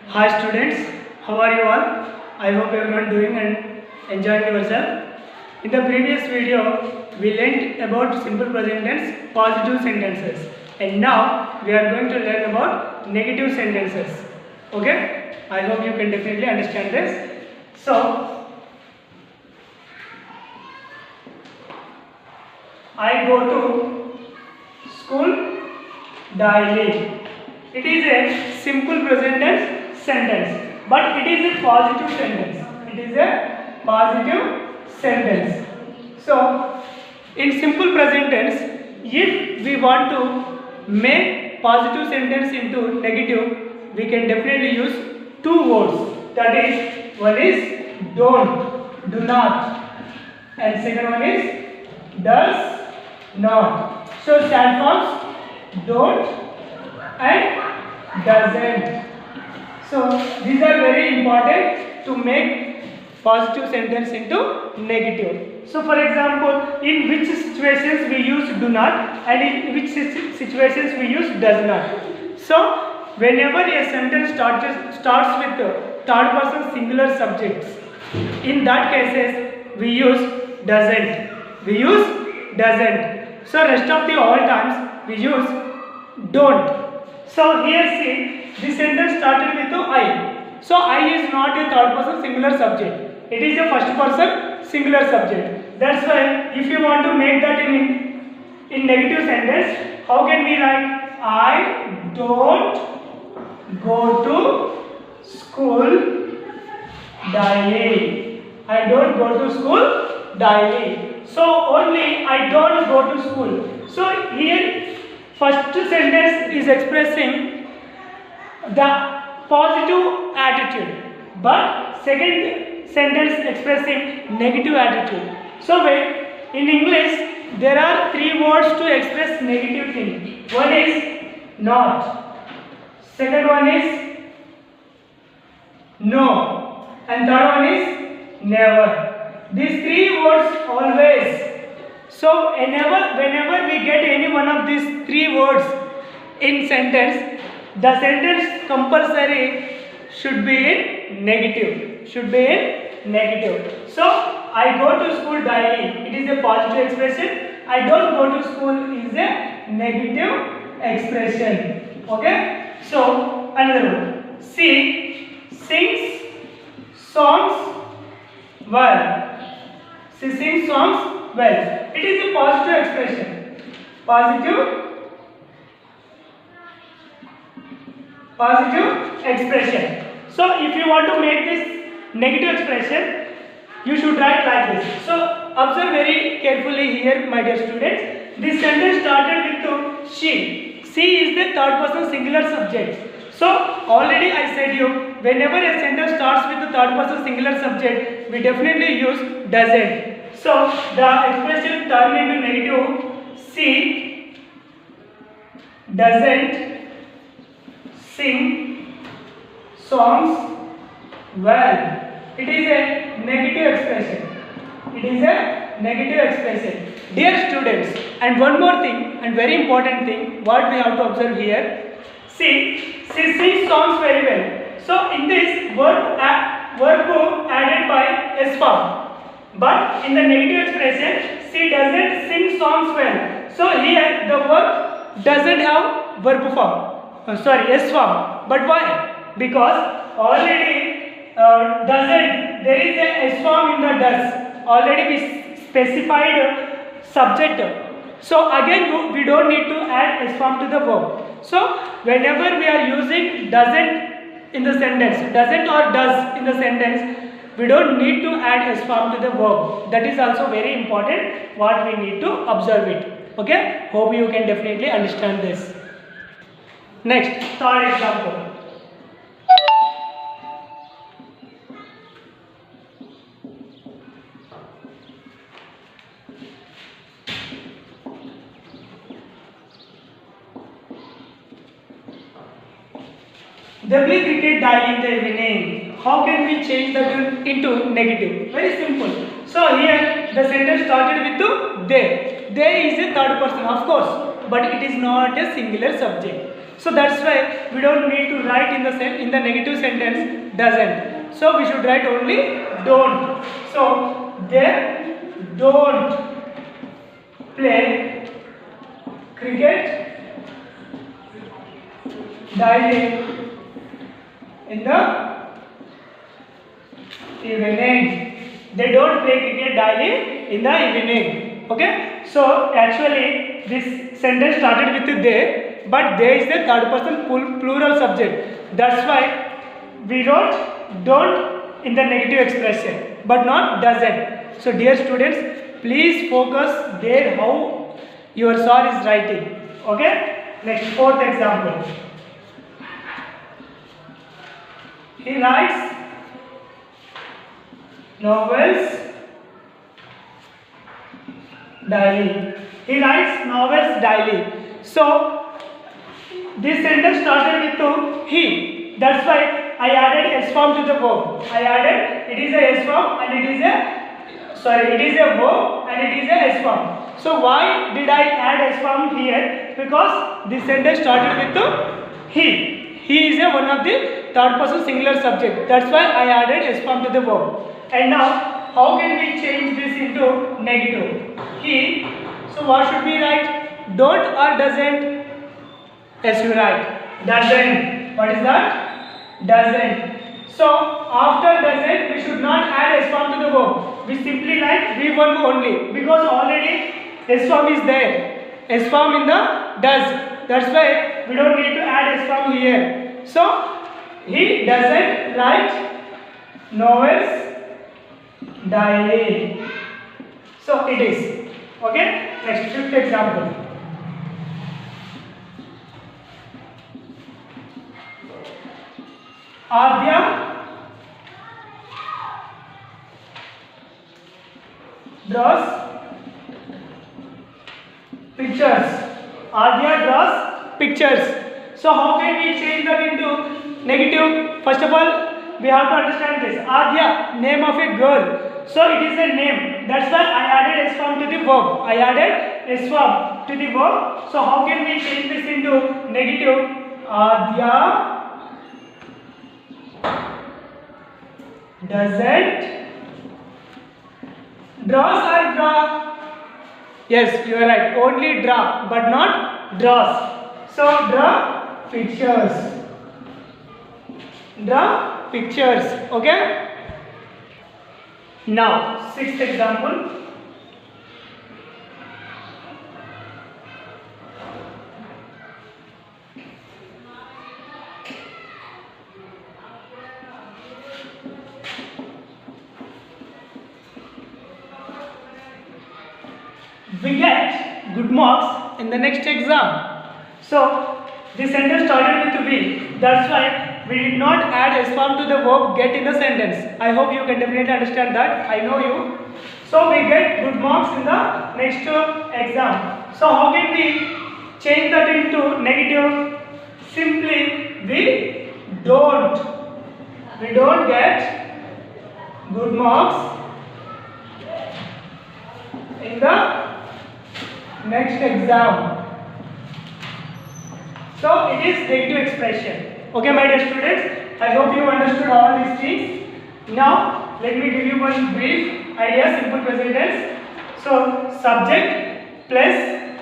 Hi students, how are you all? I hope everyone doing and enjoying yourself. In the previous video, we learned about simple present tense, positive sentences, and now we are going to learn about negative sentences. Okay? I hope you can definitely understand this. So, I go to school daily. It is a simple present tense sentence, but it is a positive sentence. It is a positive sentence. So, in simple present tense, if we want to make positive sentence into negative, we can definitely use two words. That is, one is don't, do not, and second one is does not. So, stand forms don't and doesn't. So these are very important to make positive sentence into negative. So for example, in which situations we use do not and in which situations we use does not. So whenever a sentence starts with third person singular subjects, in that cases we use doesn't. We use doesn't. So rest of the all times we use don't. So here see, this sentence started with I. So I is not a third person singular subject. It is a first person singular subject. That's why if you want to make that in negative sentence, how can we write? I don't go to school daily. I don't go to school daily. So only I don't go to school. So here first sentence is expressing the positive attitude, but second sentence expressing negative attitude. So when in English there are three words to express negative thing. One is not, second one is no, and third one is never. These three words always. So whenever we get any one of these three words in sentence, the sentence compulsory should be in negative. Should be in negative. So I go to school daily. It is a positive expression. I don't go to school is a negative expression. Okay. So another one. She sings songs well. She sings songs well. It is a positive expression. Positive expression. So if you want to make this negative expression, you should write like this. So observe very carefully here, my dear students. This sentence started with she. She is the third person singular subject. So already I said you, whenever a sentence starts with the third person singular subject, we definitely use doesn't. So the expression turned into negative. She doesn't sing songs well. It is a negative expression. It is a negative expression. Dear students, and one more thing, and very important thing, what we have to observe here. See, she sings songs very well. So in this verb added by S form. But in the negative expression, she doesn't sing songs well. So here the verb doesn't have verb form. S form. But why? Because already doesn't. There is a S form in the does. Already we specified subject. So again we don't need to add S form to the verb. So whenever we are using doesn't in the sentence, doesn't or does in the sentence, we don't need to add S form to the verb. That is also very important what we need to observe it. Okay? Hope you can definitely understand this. Next, third example. They play cricket daily in the evening. How can we change that into negative? Very simple. So here the sentence started with the they. They is a third person, of course, but it is not a singular subject. So that's why we don't need to write in the negative sentence doesn't. So we should write only don't. So they don't play cricket daily in the evening. They don't play cricket daily in the evening. Okay. So actually this sentence started with they, but they is the third person plural subject. That's why we wrote don't in the negative expression, but not doesn't. So dear students, please focus there how your sir is writing. Okay. Next, fourth example. He writes novels daily. He writes novels daily. So this sentence started with he. That's why I added S form to the verb. I added, it is a S form and it is a verb and it is a S form. So why did I add S form here? Because this sentence started with he. He is one of the third person singular subject. That's why I added S form to the verb. And now, how can we change this into negative? He. So what should we write? Don't or doesn't? Yes, you write. Doesn't. What is that? Doesn't. So after doesn't, we should not add S form to the verb. We simply write V1 only because already S form is there. S form in the does. That's why we don't need to add S form here. So he doesn't write novels daily. So it is. Okay. Next, fifth example. Adya draws pictures. Adya draws pictures. So how can we change that into negative? First of all, we have to understand this. Adya, name of a girl. So it is a name. That's why I added S form to the verb. I added S form to the verb. So how can we change this into negative? Adya doesn't draws or draw? Yes, you are right. Only draw, but not draws. So draw pictures. Draw pictures. Okay. Now, sixth example. We get good marks in the next exam. So this sentence started with V. That's why we did not add S form to the verb get in the sentence. I hope you can definitely understand that. I know you. So we get good marks in the next exam. So how can we change that into negative? Simply we don't get good marks in the next exam. So it is negative expression. Okay, my dear students, I hope you understood all these things. Now let me give you one brief idea, simple present tense. So subject plus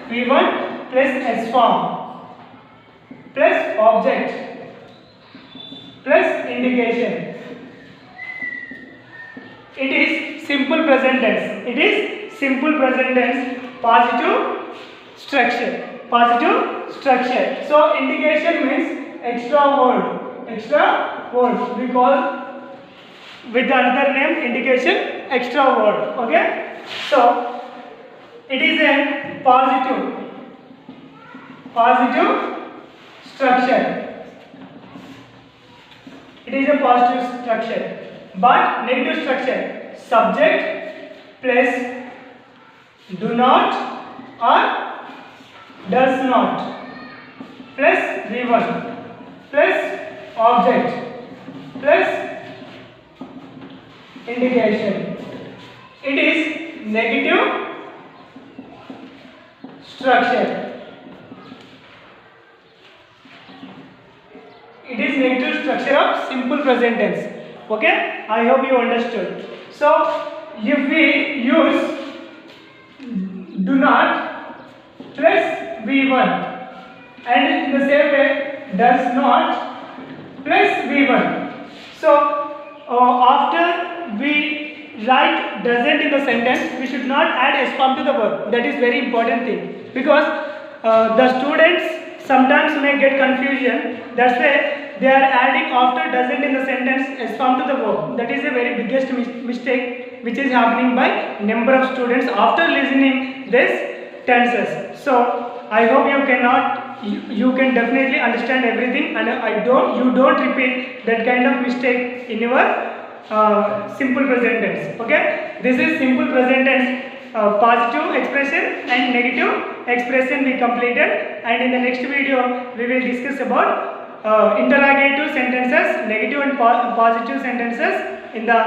V1 plus S form plus object plus indication. It is simple present tense. It is simple present tense. Positive structure. Positive structure. So indication means extra word. Extra word. We call with another name indication extra word. Okay. So it is a positive structure. It is a positive structure. But negative structure. Subject plus do not or does not plus V1 plus object plus indication. It is negative structure. it is negative structure of simple present tense. Okay, I hope you understood. So if we use do not plus V1 and in the same way does not plus V1. So after we write doesn't in the sentence, we should not add S form to the verb. That is very important thing, because the students sometimes may get confusion. That's why they are adding after doesn't in the sentence S form to the verb. That is a very biggest mistake which is happening by number of students after listening this tenses. So I hope you can definitely understand everything, and you don't repeat that kind of mistake in your simple present tense. Okay, this is simple present tense. Positive expression and negative expression we completed, and in the next video we will discuss about interrogative sentences, negative and positive sentences in the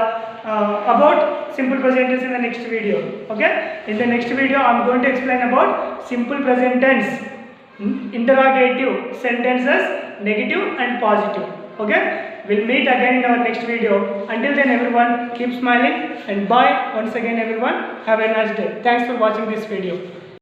about simple present tense in the next video. Okay, in the next video I am going to explain about simple present tense, interrogative sentences, negative and positive. Okay, we'll meet again in our next video. Until then, everyone, keep smiling and bye once again everyone. Have a nice day. Thanks for watching this video.